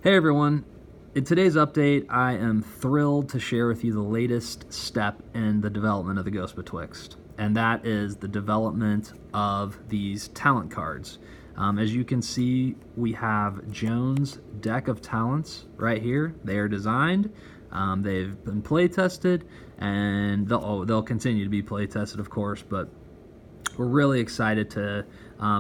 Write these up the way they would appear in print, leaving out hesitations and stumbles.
Hey everyone, in today's update I am thrilled to share with you the latest step in the development of the Ghost Betwixt, and that is the development of these talent cards. As you can see, we have Joan's deck of talents right here. They are designed, they've been play tested, and they'll continue to be play tested, of course, but we're really excited to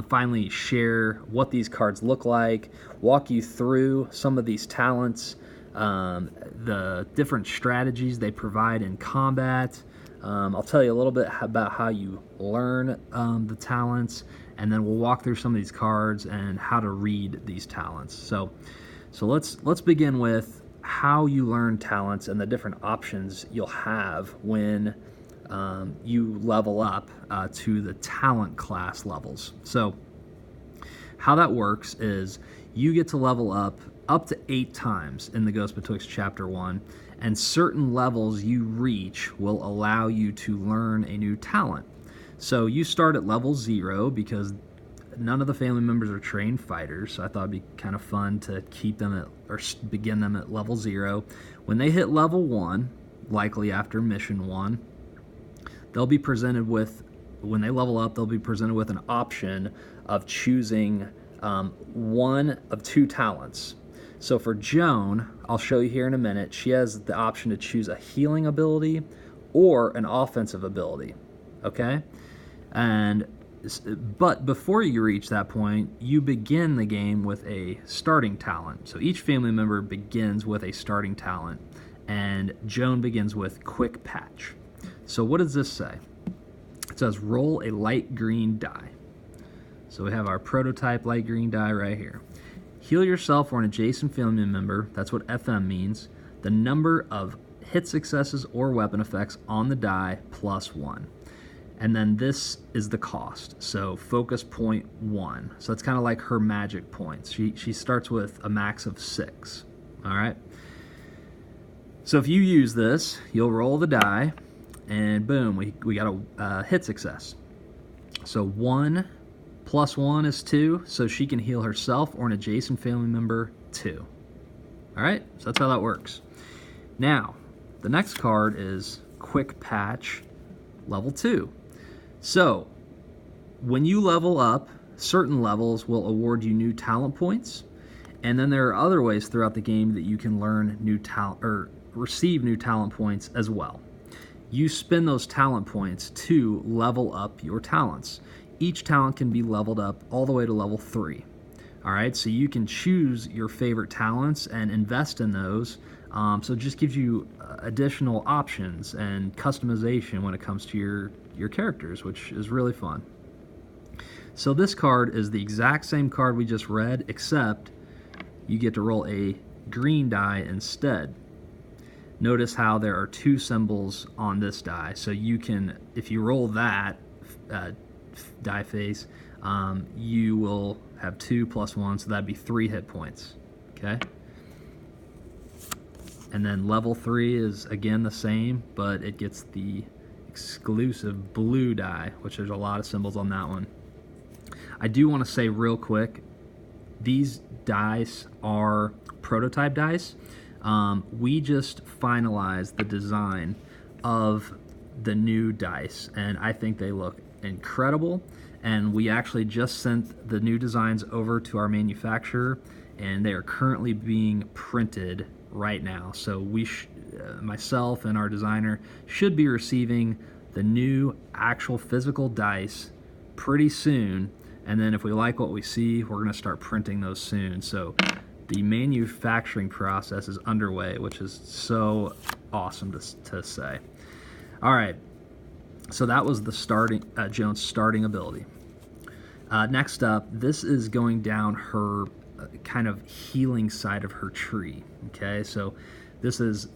finally share what these cards look like, walk you through some of these talents, the different strategies they provide in combat. I'll tell you a little bit about how you learn the talents, and then we'll walk through some of these cards and how to read these talents. So let's begin with how you learn talents and the different options you'll have when you level up to the talent class levels. So how that works is you get to level up to 8 times in the Ghost Betwixt Chapter 1, and certain levels you reach will allow you to learn a new talent. So you start at level 0 because none of the family members are trained fighters, so I thought it'd be kind of fun to keep them at, or begin them at level 0. When they hit level 1, likely after mission 1, they'll be presented with, when they level up, they'll be presented with an option of choosing one of 2 talents. So for Joan, I'll show you here in a minute, she has the option to choose a healing ability or an offensive ability, okay? But before you reach that point, you begin the game with a starting talent. So each family member begins with a starting talent, and Joan begins with Quick Patch. So what does this say? It says roll a light green die. So we have our prototype light green die right here. Heal yourself or an adjacent family member, that's what FM means, the number of hit successes or weapon effects on the die plus 1. And then this is the cost, so focus point 1. So that's kind of like her magic points. She starts with a max of 6, all right? So if you use this, you'll roll the die, and boom, we got a hit success. So 1 plus 1 is 2, so she can heal herself or an adjacent family member 2. All right, so that's how that works. Now, the next card is Quick Patch level 2. So when you level up, certain levels will award you new talent points, and then there are other ways throughout the game that you can learn new talent or receive new talent points as well. You spend those talent points to level up your talents. Each talent can be leveled up all the way to level 3. All right, so you can choose your favorite talents and invest in those. So it just gives you additional options and customization when it comes to your characters, which is really fun. So this card is the exact same card we just read, except you get to roll a green die instead. Notice how there are 2 symbols on this die, so you can, if you roll that die face, you will have 2 plus 1, so that'd be 3 hit points, okay? And then level 3 is again the same, but it gets the exclusive blue die, which there's a lot of symbols on that one. I do want to say real quick, these dice are prototype dice. We just finalized the design of the new dice, and I think they look incredible. And we actually just sent the new designs over to our manufacturer, and they are currently being printed right now. So myself and our designer should be receiving the new actual physical dice pretty soon, and then if we like what we see, we're going to start printing those soon. So the manufacturing process is underway, which is so awesome to say. All right, so that was the starting Joan's starting ability. Next up, this is going down her kind of healing side of her tree. Okay, so this is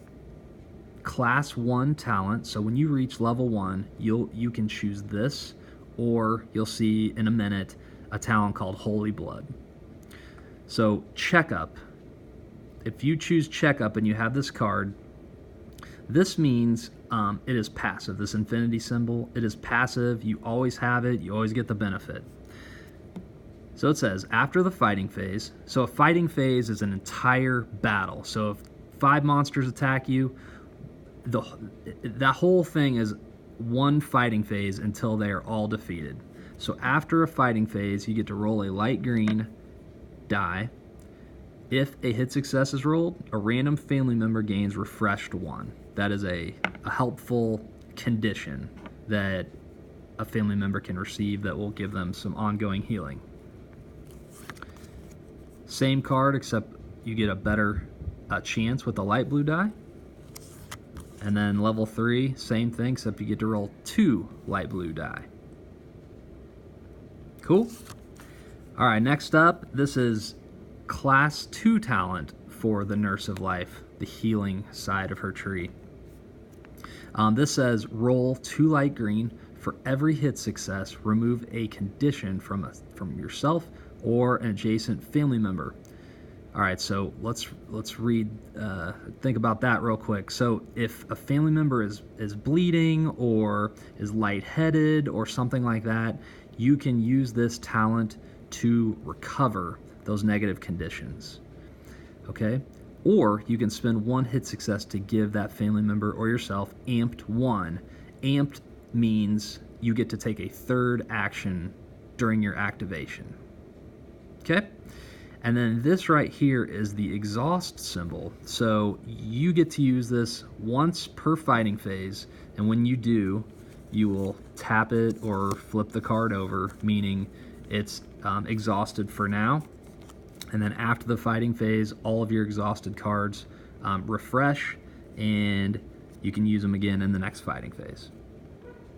class 1 talent. So when you reach level 1, you can choose this, or you'll see in a minute a talent called Holy Blood. So checkup, if you choose checkup and you have this card, this means it is passive. This infinity symbol, it is passive. You always have it. You always get the benefit. So it says, after the fighting phase, so a fighting phase is an entire battle. So if 5 monsters attack you, that whole thing is one fighting phase until they are all defeated. So after a fighting phase, you get to roll a light green die. If a hit success is rolled, a random family member gains refreshed 1. That is a helpful condition that a family member can receive that will give them some ongoing healing. Same card, except you get a better chance with the light blue die. And then level 3, same thing, except you get to roll 2 light blue die. Cool? All right, next up, this is Class 2 talent for the Nurse of Life, the healing side of her tree. This says, roll 2 light green. For every hit success, remove a condition from yourself or an adjacent family member. All right, so let's read, think about that real quick. So if a family member is bleeding or is lightheaded or something like that, you can use this talent to recover those negative conditions, okay? Or you can spend 1 hit success to give that family member or yourself amped 1. Amped means you get to take a 3rd action during your activation, okay? And then this right here is the exhaust symbol. So you get to use this once per fighting phase, and when you do, you will tap it or flip the card over, meaning it's exhausted for now. And then after the fighting phase, all of your exhausted cards refresh, and you can use them again in the next fighting phase.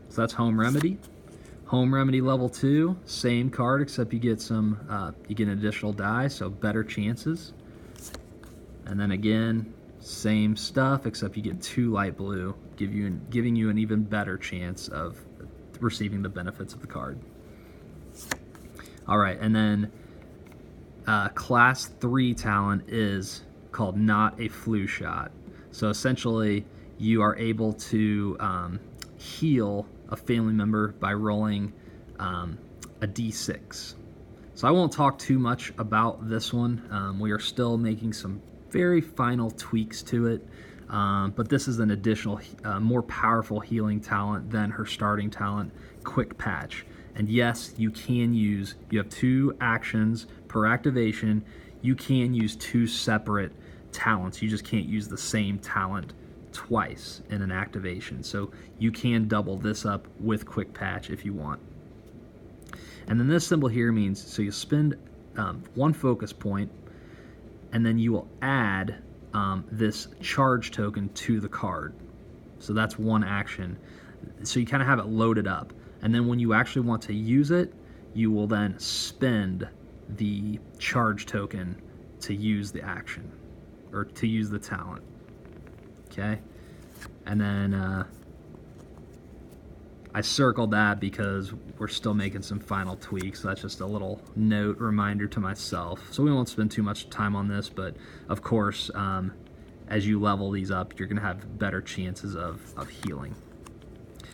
So that's Home Remedy. Home Remedy level 2, same card, except you get an additional die, so better chances. And then again, same stuff, except you get 2 light blue, giving you an even better chance of receiving the benefits of the card. All right, and then Class 3 talent is called Not a Flu Shot. So essentially, you are able to heal a family member by rolling a d6. So I won't talk too much about this one. We are still making some very final tweaks to it, but this is an additional, more powerful healing talent than her starting talent, Quick Patch. And yes, you have 2 actions per activation. You can use 2 separate talents. You just can't use the same talent twice in an activation. So you can double this up with Quick Patch if you want. And then this symbol here means, so you spend 1 focus point, and then you will add this charge token to the card. So that's 1 action. So you kind of have it loaded up. And then when you actually want to use it, you will then spend the charge token to use the action, or to use the talent. Okay? And then I circled that because we're still making some final tweaks. So that's just a little note reminder to myself. So we won't spend too much time on this, but of course, as you level these up, you're going to have better chances of healing.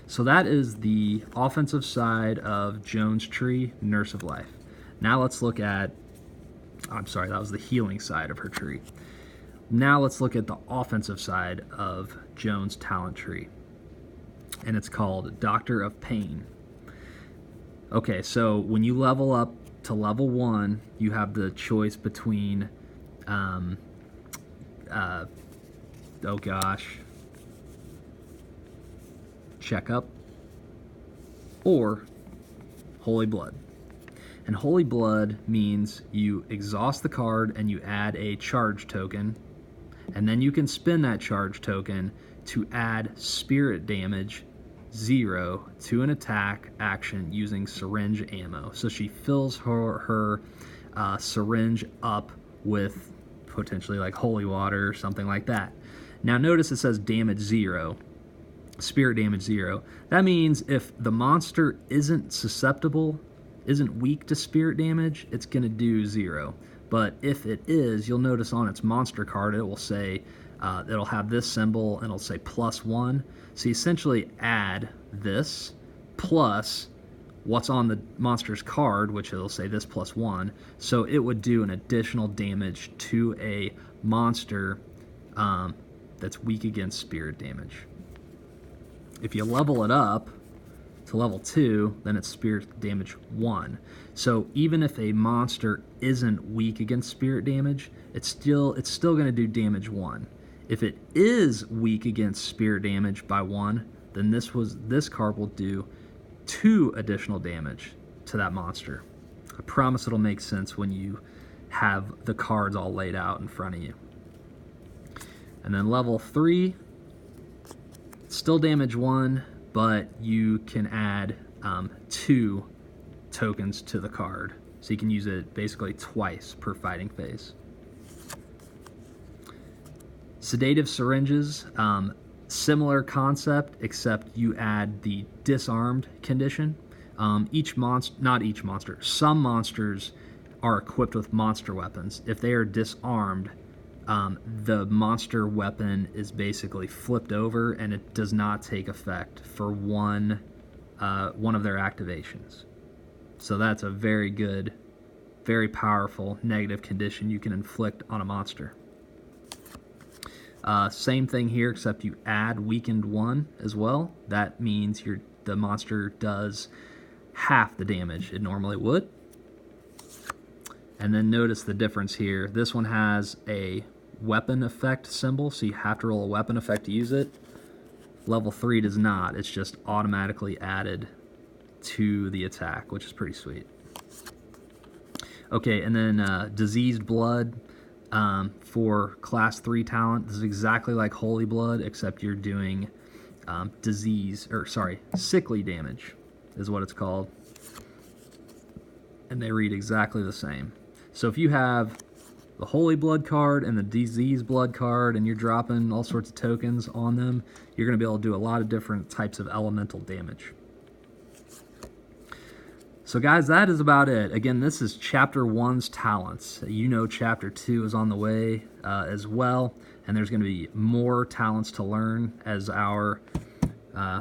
So that is the offensive side of Joan's tree, Nurse of Life. Now let's look at, I'm sorry, that was the healing side of her tree. Now let's look at the offensive side of Joan's talent tree. And it's called Doctor of Pain. Okay, so when you level up to level 1, you have the choice between, Checkup or Holy Blood. And Holy Blood means you exhaust the card and you add a charge token, and then you can spend that charge token to add spirit damage 0 to an attack action using syringe ammo. So she fills her syringe up with potentially like holy water or something like that. Now notice it says damage 0. Spirit damage 0. That means if the monster isn't weak to spirit damage, it's going to do 0. But if it is, you'll notice on its monster card it will say, it'll have this symbol and it'll say +1. So you essentially add this plus what's on the monster's card, which it'll say this +1, so it would do an additional damage to a monster that's weak against spirit damage. If you level it up to level 2, then it's spirit damage 1. So even if a monster isn't weak against spirit damage, it's still going to do damage 1. If it is weak against spirit damage by 1, then this card will do 2 additional damage to that monster. I promise it'll make sense when you have the cards all laid out in front of you. And then level 3, still damage 1, but you can add 2 tokens to the card. So you can use it basically twice per fighting phase. Sedative syringes, similar concept, except you add the disarmed condition. Some monsters are equipped with monster weapons. If they are disarmed, the monster weapon is basically flipped over and it does not take effect for one of their activations. So that's a very good, very powerful negative condition you can inflict on a monster. Same thing here, except you add weakened 1 as well. That means the monster does half the damage it normally would. And then notice the difference here. This one has a weapon effect symbol, so you have to roll a weapon effect to use it. Level 3 does not. It's just automatically added to the attack, which is pretty sweet. Okay, and then diseased blood. For class 3 talent, this is exactly like Holy Blood, except you're doing sickly damage is what it's called. And they read exactly the same. So if you have the Holy Blood card and the Disease Blood card and you're dropping all sorts of tokens on them, you're going to be able to do a lot of different types of elemental damage. So guys, that is about it. Again, this is Chapter 1's talents. You know Chapter 2 is on the way as well, and there's going to be more talents to learn as our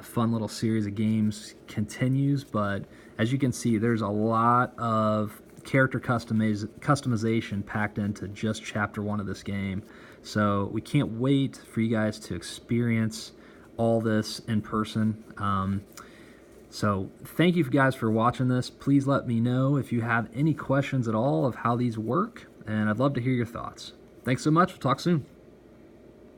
fun little series of games continues. But as you can see, there's a lot of character customization packed into just Chapter 1 of this game. So we can't wait for you guys to experience all this in person. So thank you guys for watching this. Please let me know if you have any questions at all of how these work, and I'd love to hear your thoughts. Thanks so much. We'll talk soon.